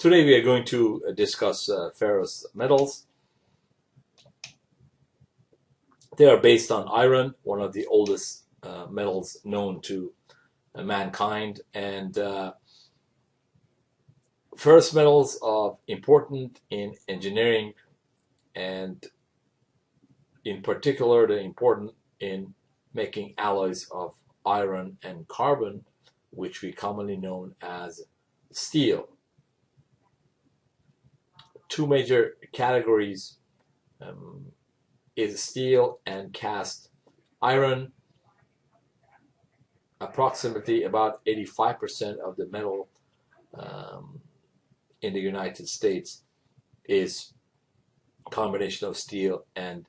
Today we are going to discuss ferrous metals. They are based on iron, one of the oldest metals known to mankind, and ferrous metals are important in engineering, and in particular they're important in making alloys of iron and carbon, which we commonly know as steel. Two major categories is steel and cast iron. Approximately about 85% of the metal in the United States is a combination of steel and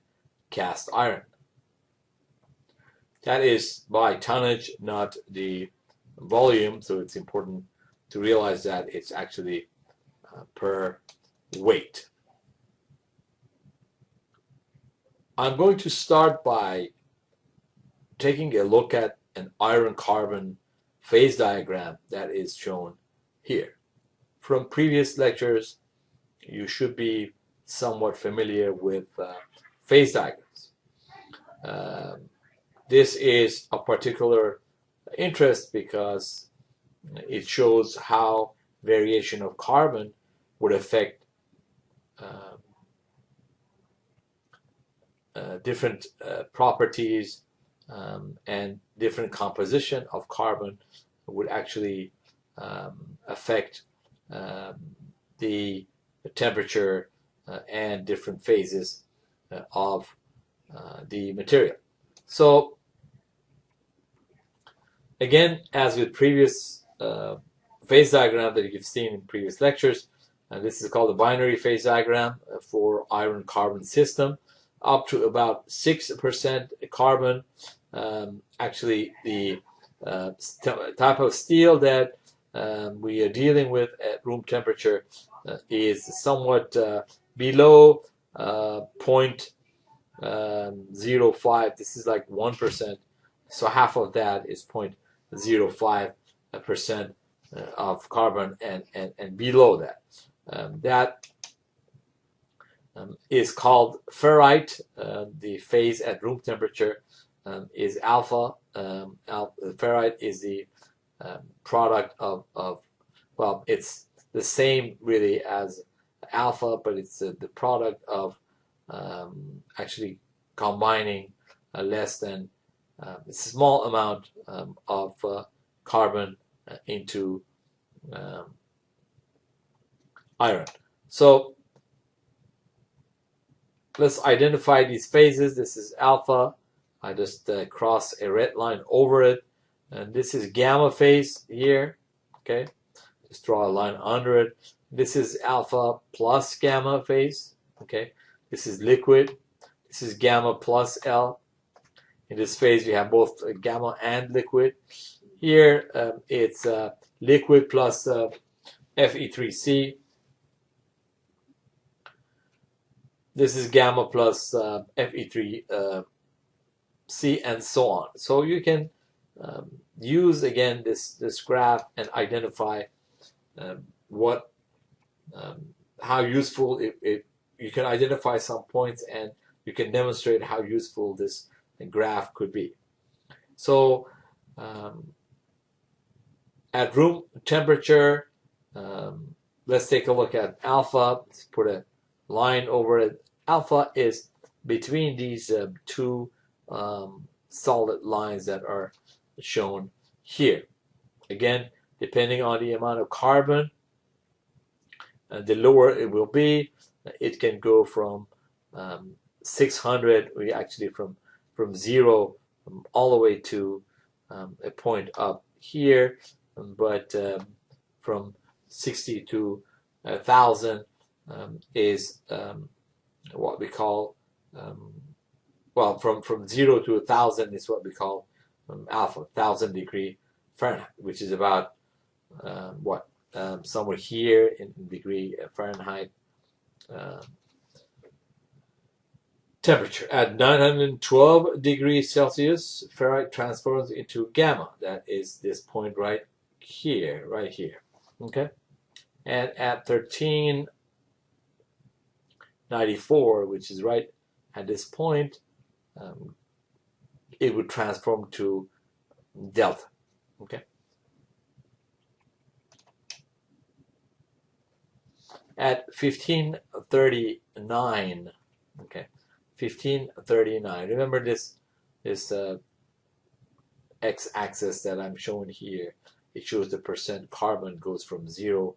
cast iron. That is by tonnage, not the volume, so it's important to realize that it's actually per weight. I'm going to start by taking a look at an iron-carbon phase diagram that is shown here. From previous lectures, you should be somewhat familiar with phase diagrams. This is of particular interest because it shows how variation of carbon would affect different properties and different composition of carbon would actually affect the temperature and different phases of the material. So again, as with previous phase diagram that you've seen in previous lectures, this is called the binary phase diagram for iron-carbon system. Up to about 6% carbon. Actually, the type of steel that we are dealing with at room temperature is somewhat below 0.05. This is like 1%. So half of that is 0.05% of carbon, and below that. That is called ferrite. The phase at room temperature is alpha. Ferrite is the product of, well, it's the same really as alpha, but it's the product of actually combining less than a small amount of carbon into iron. So let's identify these phases. This is alpha. I just cross a red line over it. And this is gamma phase here. Okay. Just draw a line under it. This is alpha plus gamma phase. Okay. This is liquid. This is gamma plus L. In this phase, we have both gamma and liquid. Here, it's liquid plus Fe3C. This is gamma plus Fe3C, and so on. So you can use again this graph and identify how useful you can identify some points, and you can demonstrate how useful this graph could be. So at room temperature, let's take a look at alpha. Let's put a line over it. Alpha is between these two solid lines that are shown here. Again, depending on the amount of carbon, the lower it will be. It can go from 600, we actually from 0 all the way to a point up here, but from 60 to 1,000 is what we call, well, from 0 to 1,000 is what we call alpha, 1,000 degree Fahrenheit, which is about somewhere here in degree Fahrenheit temperature. At 912 degrees Celsius, ferrite transforms into gamma. That is this point right here, Okay. And at 1394, which is right at this point, it would transform to delta. Okay. At 1539, okay, 1539. Remember this x-axis that I'm showing here. It shows the percent carbon goes from 0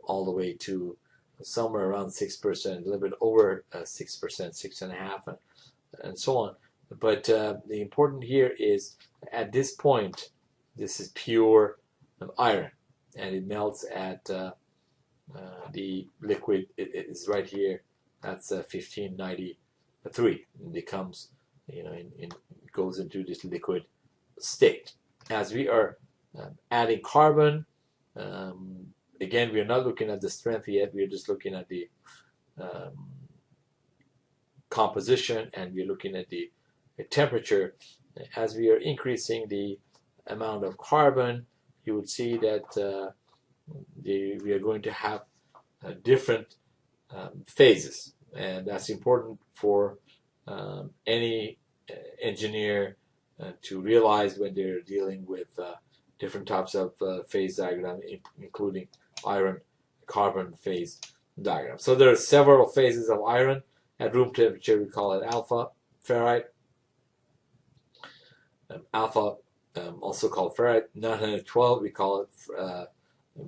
all the way to somewhere around 6%, a little bit over 6%, 6.5%, and so on. But the important here is at this point, this is pure iron, and it melts at the liquid. It is right here. That's 1593. It becomes, it goes into this liquid state. As we are adding carbon, again, we are not looking at the strength yet. We are just looking at the composition, and we are looking at the temperature. As we are increasing the amount of carbon, you would see that we are going to have different phases, and that's important for any engineer to realize when they're dealing with different types of phase diagram, including iron carbon phase diagram. So there are several phases of iron. At room temperature, we call it alpha ferrite. Alpha, also called ferrite. 912, we call it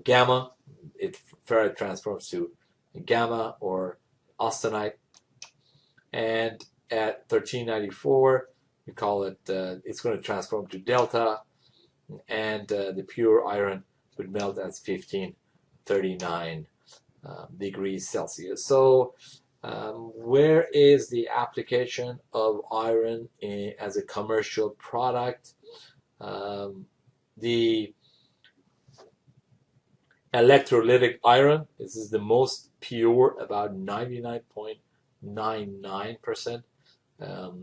gamma. Ferrite transforms to gamma or austenite. And at 1394, we call it, it's going to transform to delta, and the pure iron would melt at 1539 degrees Celsius. So where is the application of iron as a commercial product? The electrolytic iron, this is the most pure, about 99.99%.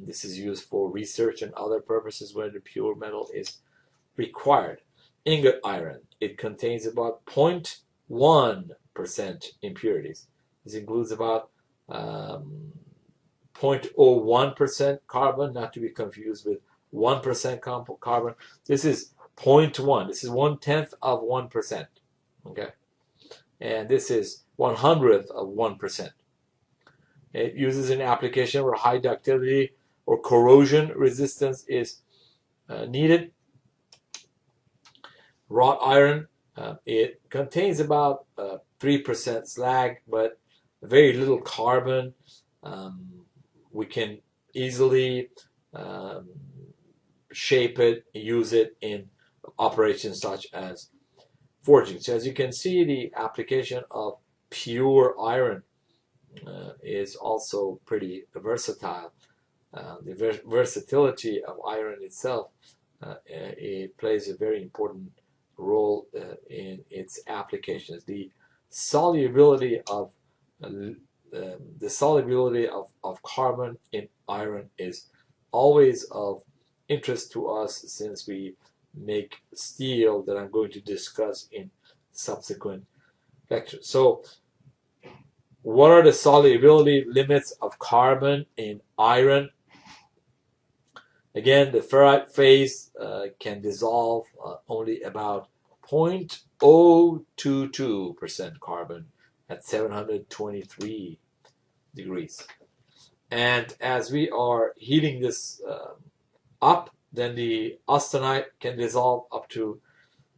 This is used for research and other purposes where the pure metal is required. Ingot iron, it contains about 0.1% impurities. This includes about 0.01% carbon, not to be confused with 1% carbon. This is 0.1. This is 1/10 of 1%. Okay, and this is 1/100th of 1%. It uses an application where high ductility or corrosion resistance is needed. Wrought iron, it contains about 3% slag, but very little carbon. We can easily shape it, use it in operations such as forging. So as you can see, the application of pure iron is also pretty versatile. The versatility of iron itself, it plays a very important role in its applications. The solubility of carbon in iron is always of interest to us, since we make steel, that I'm going to discuss in subsequent lectures. So what are the solubility limits of carbon in iron? Again, the ferrite phase can dissolve only about 0.022% carbon at 723 degrees. And as we are heating this up, then the austenite can dissolve up to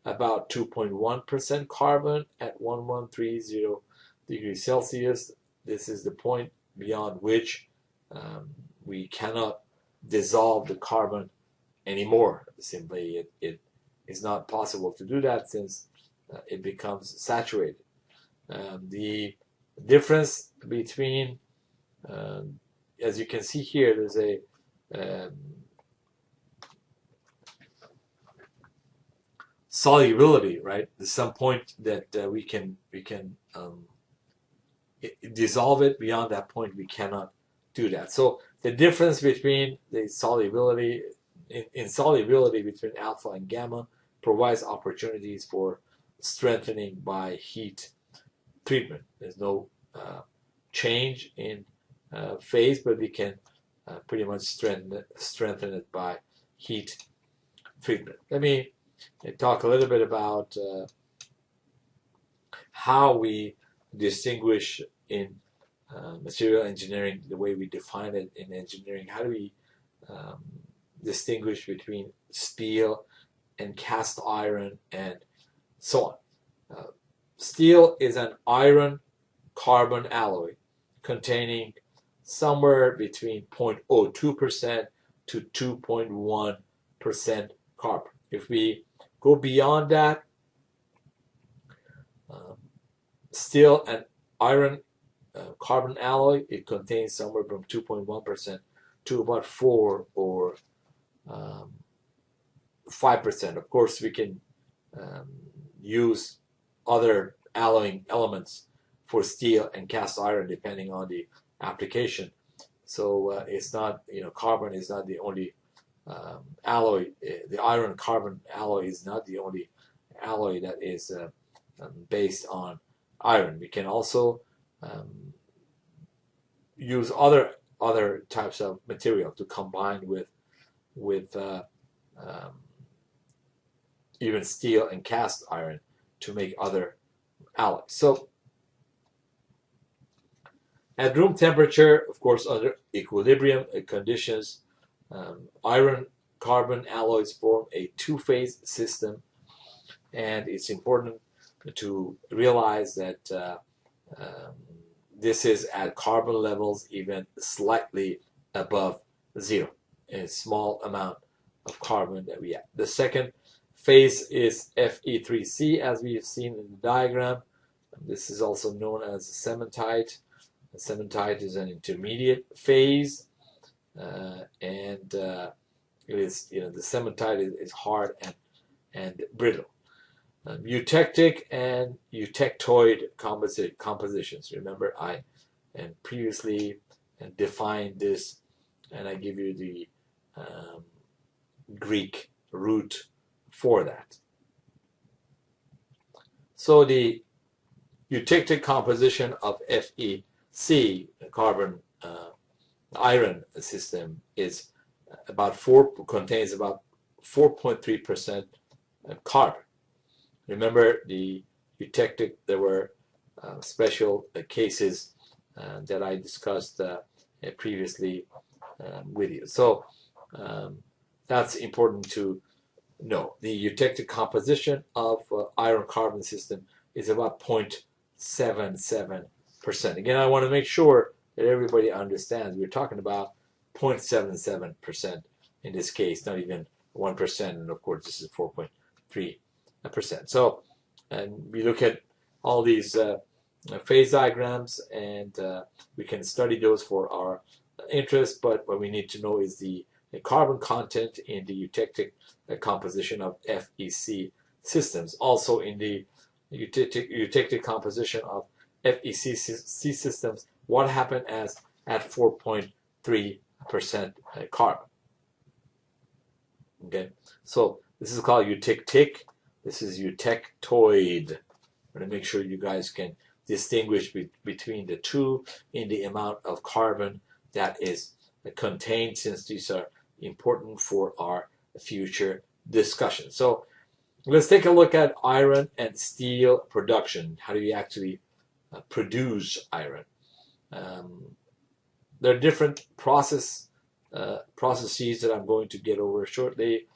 about 2.1% carbon at 1130 degrees Celsius. This is the point beyond which we cannot dissolve the carbon anymore. Simply, it is not possible to do that, since it becomes saturated. The difference between, as you can see here, there's a solubility, right? There's some point that we can dissolve it. Beyond that point, we cannot do that. So the difference between the solubility in solubility between alpha and gamma provides opportunities for strengthening by heat treatment. There's no change in phase, but we can pretty much strengthen it by heat treatment. Let me talk a little bit about how we distinguish in material engineering, the way we define it in engineering. How do we distinguish between steel and cast iron and so on? Steel is an iron carbon alloy containing somewhere between 0.02% to 2.1% carbon. If we go beyond that, steel and iron carbon alloy, it contains somewhere from 2.1% to about 4 or 5%. Of course, we can use other alloying elements for steel and cast iron depending on the application. So it's not, carbon is not the only alloy. The iron carbon alloy is not the only alloy that is based on iron. We can also use other types of material to combine with even steel and cast iron to make other alloys. So at room temperature, of course, under equilibrium conditions, iron carbon alloys form a two-phase system, and it's important to realize that this is at carbon levels even slightly above zero, a small amount of carbon that we have. The second phase is Fe3C, as we've seen in the diagram. This is also known as cementite. Cementite is an intermediate phase, and it is, the cementite is hard and brittle. Eutectic and eutectoid compositions. Remember, I previously defined this, and I give you the Greek root for that. So the eutectic composition of FeC, carbon iron system, is contains about 4.3% carbon. Remember, the eutectic, there were special cases that I discussed previously with you. So that's important to know. The eutectic composition of iron carbon system is about 0.77%. Again, I want to make sure that everybody understands we're talking about 0.77% in this case, not even 1%, and of course this is 4.3%. So, and we look at all these phase diagrams, and we can study those for our interest, but what we need to know is the carbon content in the eutectic composition of FeC systems. Also in the eutectic composition of FeC systems, what happened at 4.3% carbon. Okay, so this is called eutectic. This is eutectoid. I'm going to make sure you guys can distinguish between the two in the amount of carbon that is contained, since these are important for our future discussion. So let's take a look at iron and steel production. How do we actually produce iron? There are different processes that I'm going to get over shortly.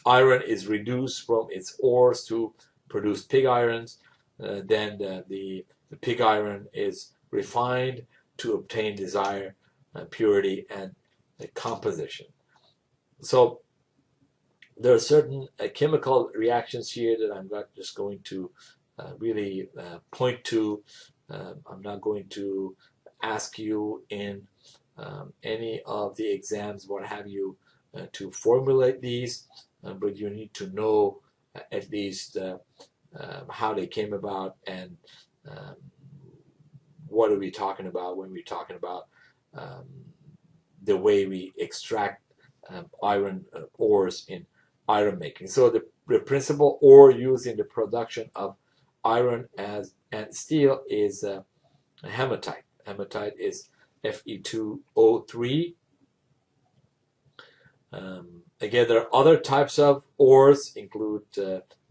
Iron is reduced from its ores to produce pig irons. Then the pig iron is refined to obtain desired purity and composition. So there are certain chemical reactions here that I'm not just going to really point to. I'm not going to ask you in any of the exams, what have you, to formulate these, but you need to know at least how they came about and what are we talking about when we're talking about the way we extract iron ores in iron making. So the principal ore used in the production of iron and steel is hematite. Hematite is Fe2O3. Again, there are other types of ores, include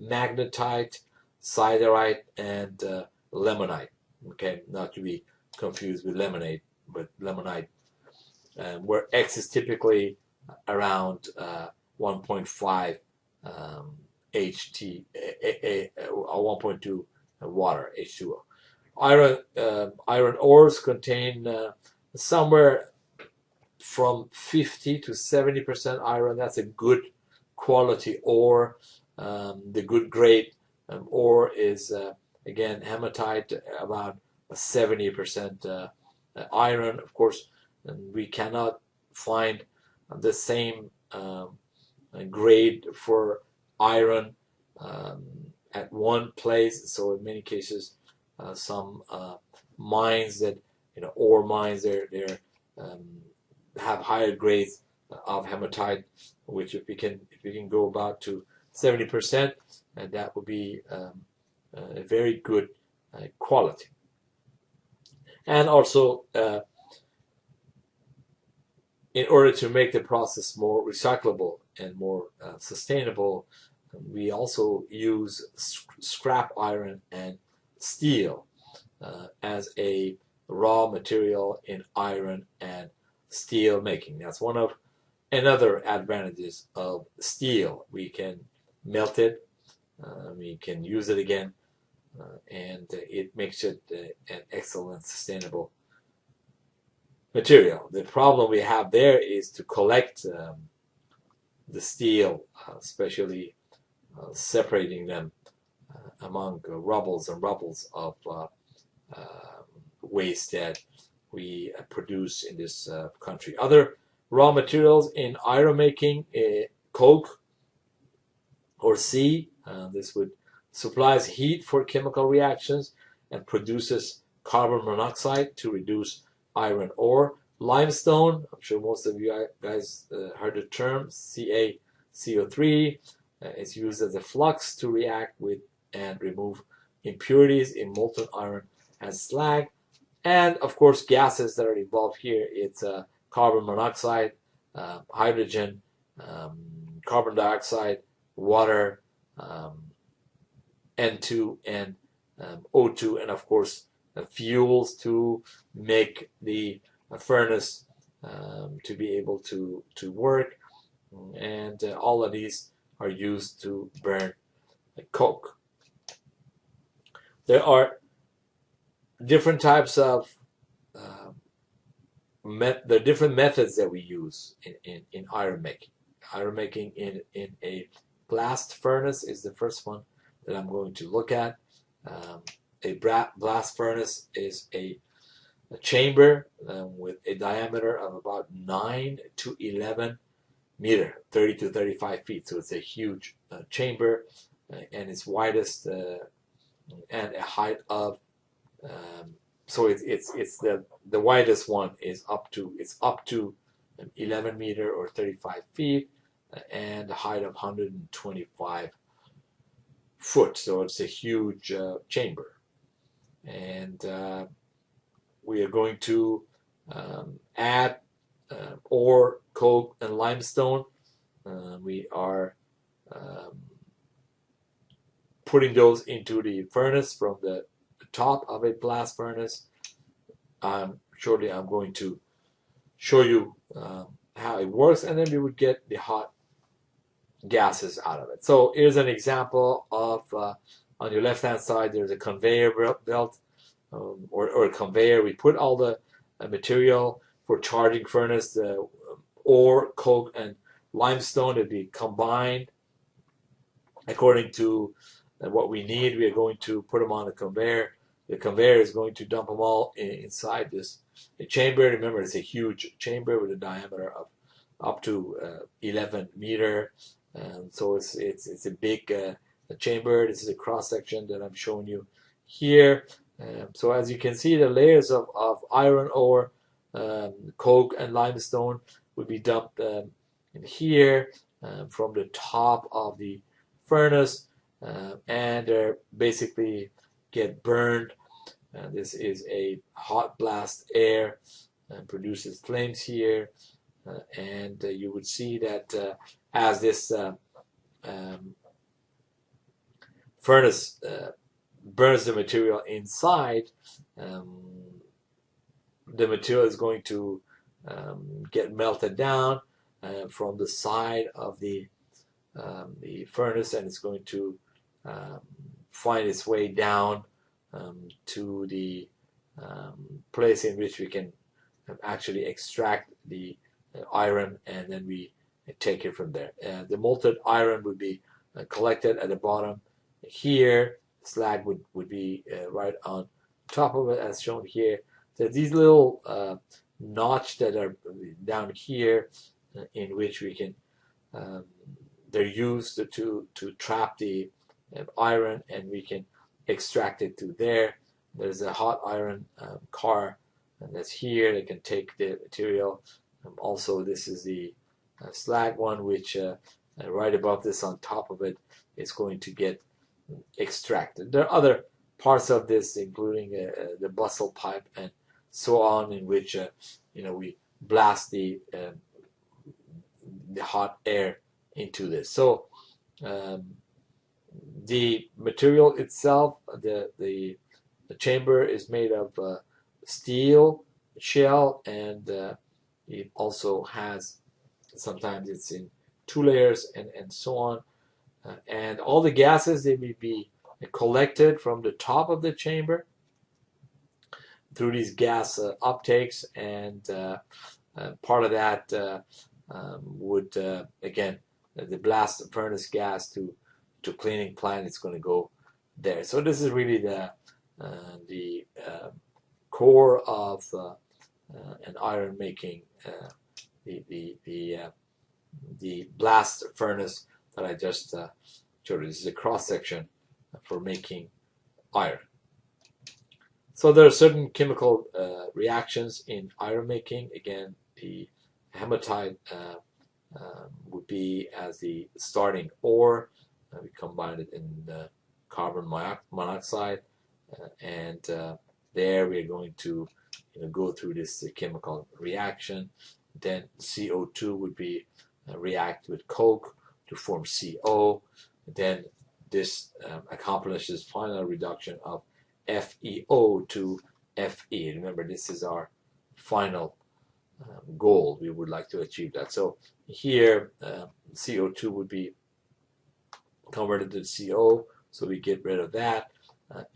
magnetite, siderite, and lemonite. Okay, not to be confused with lemonade, but lemonite, where X is typically around 1.5 HT, 1.2 water, H2O. Iron ores contain somewhere from 50 to 70% iron. That's a good quality ore. The good grade ore is again hematite, about 70% iron. Of course, we cannot find the same grade for iron at one place. So in many cases, some mines that ore mines, they're have higher grades of hematite, which if we can go about to 70%, and that would be a very good quality. And also, in order to make the process more recyclable and more sustainable, we also use scrap iron and steel as a raw material in iron and steel making. That's one of another advantages of steel. We can melt it, we can use it again, and it makes it an excellent sustainable material. The problem we have there is to collect the steel, especially separating them among rubbles of waste that we produce in this country. Other raw materials in iron making, coke or C. This would supplies heat for chemical reactions and produces carbon monoxide to reduce iron ore. Limestone, I'm sure most of you guys heard the term, CaCO3. It's used as a flux to react with and remove impurities in molten iron and slag. And of course, gases that are involved here, it's carbon monoxide, hydrogen, carbon dioxide, water, N2 and O2, and of course fuels to make the furnace to be able to work. And all of these are used to burn coke. There are different types of the different methods that we use in iron making. Iron making in a blast furnace is the first one that I'm going to look at. A blast furnace is a chamber with a diameter of about 9 to 11 meter, 30 to 35 feet. So it's a huge chamber, and its widest and a height of so it's the widest one is up to 11 meter or 35 feet, and a height of 125 foot. So it's a huge chamber, and we are going to add ore, coke, and limestone. We are putting those into the furnace from the top of a blast furnace. Shortly I'm going to show you how it works, and then we would get the hot gases out of it. So here's an example of on your left hand side there's a conveyor belt or a conveyor. We put all the material for charging furnace, ore, coke, and limestone to be combined according to what we need. We are going to put them on the conveyor. The conveyor is going to dump them all inside this chamber. Remember, it's a huge chamber with a diameter of up to 11 meter. So it's a big chamber. This is a cross section that I'm showing you here. So as you can see, the layers of iron ore, coke, and limestone would be dumped in here from the top of the furnace. and they basically get burned. This is a hot blast air and produces flames here, and you would see that as this furnace burns the material inside, the material is going to get melted down from the side of the furnace, and it's going to find its way down to the place in which we can actually extract the iron, and then we take it from there. The molten iron would be collected at the bottom here. Slag would be right on top of it, as shown here. So these little notch that are down here, in which we can they're used to trap the iron, and we can extract it to there. There's a hot iron car, and that's here. They can take the material. Also, this is the slag one, which right above this, on top of it, is going to get extracted. There are other parts of this, including the bustle pipe and so on, in which we blast the hot air into this. So the material itself, the chamber is made of steel shell, and it also has, sometimes it's in 2 layers and so on. And all the gases, they may be collected from the top of the chamber through these gas uptakes, and part of that would again, the blast furnace gas to cleaning plant, it's going to go there. So this is really the core of an iron making, the blast furnace that I just showed you. This is a cross section for making iron. So there are certain chemical reactions in iron making. Again, the hematite would be as the starting ore. We combine it in carbon monoxide, and there we are going to go through this chemical reaction. Then CO2 would be react with coke to form CO. Then this accomplishes final reduction of FeO to Fe. Remember, this is our final goal. We would like to achieve that. So here, CO2 would be converted to CO, so we get rid of that,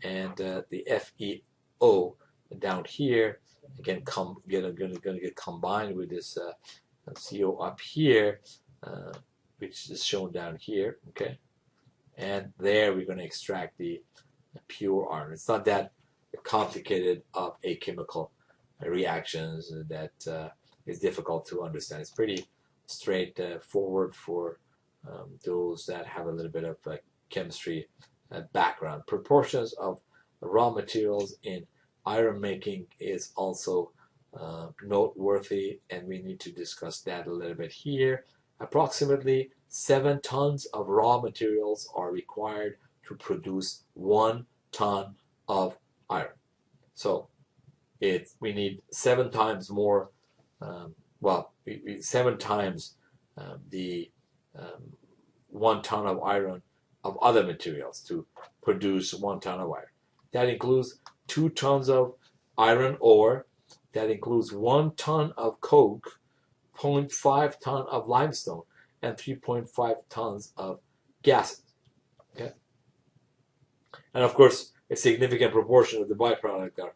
and the FeO down here again going to get combined with this CO up here, which is shown down here. Okay, and there we're going to extract the pure iron. It's not that complicated of a chemical reactions that is difficult to understand. It's pretty straightforward for those that have a little bit of chemistry background. Proportions of raw materials in iron making is also noteworthy, and we need to discuss that a little bit here. Approximately 7 tons of raw materials are required to produce 1 ton of iron. So we need 7 times more, 7 times the 1 ton of iron of other materials to produce 1 ton of iron. That includes 2 tons of iron ore. That includes 1 ton of coke, 0.5 ton of limestone, and 3.5 tons of gases. Okay, and of course, a significant proportion of the byproduct are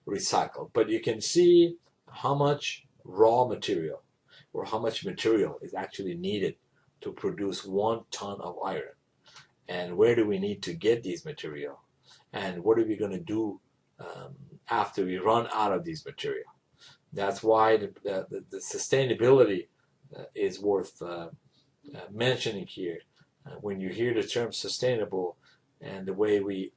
recycled. But you can see how much raw material, or how much material is actually needed to produce 1 ton of iron. And where do we need to get these material? And what are we going to do after we run out of these material? That's why the sustainability is worth mentioning here. When you hear the term sustainable, and the way we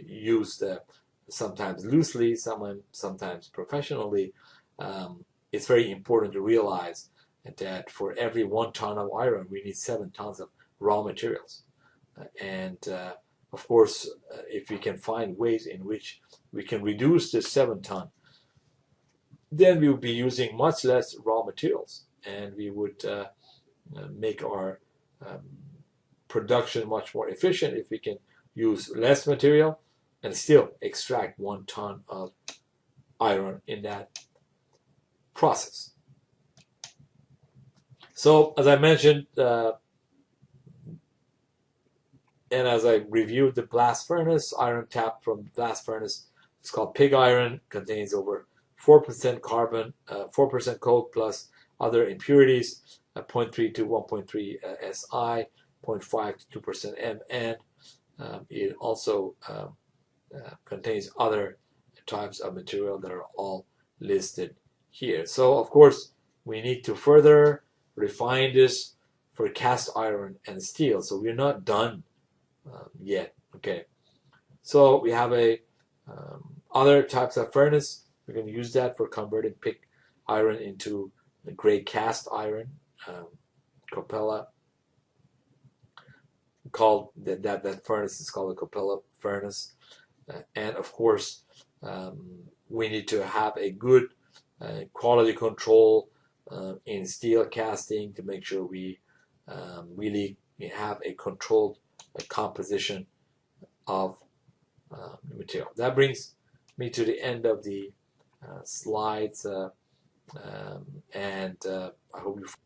use the sometimes loosely, sometimes professionally, it's very important to realize that for every 1 ton of iron, we need 7 tons of raw materials. and of course, if we can find ways in which we can reduce this 7 ton, then we would be using much less raw materials, and we would make our production much more efficient if we can use less material and still extract 1 ton of iron in that process. So, as I mentioned, and as I reviewed the blast furnace, iron tapped from blast furnace, it's called pig iron, contains over 4% carbon, 4% coke plus other impurities, 0.3 to 1.3 Si, 0.5 to 2% Mn. It also contains other types of material that are all listed here. So, of course, we need to further refine this for cast iron and steel. So we're not done yet. Okay. So we have a other types of furnace. We're going to use that for converting pig iron into the gray cast iron, Capella. Called that furnace is called a Capella furnace, and of course we need to have a good quality control in steel casting to make sure we really have a controlled composition of the material. That brings me to the end of the slides, and I hope you find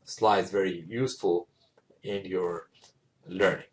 slides very useful in your learning.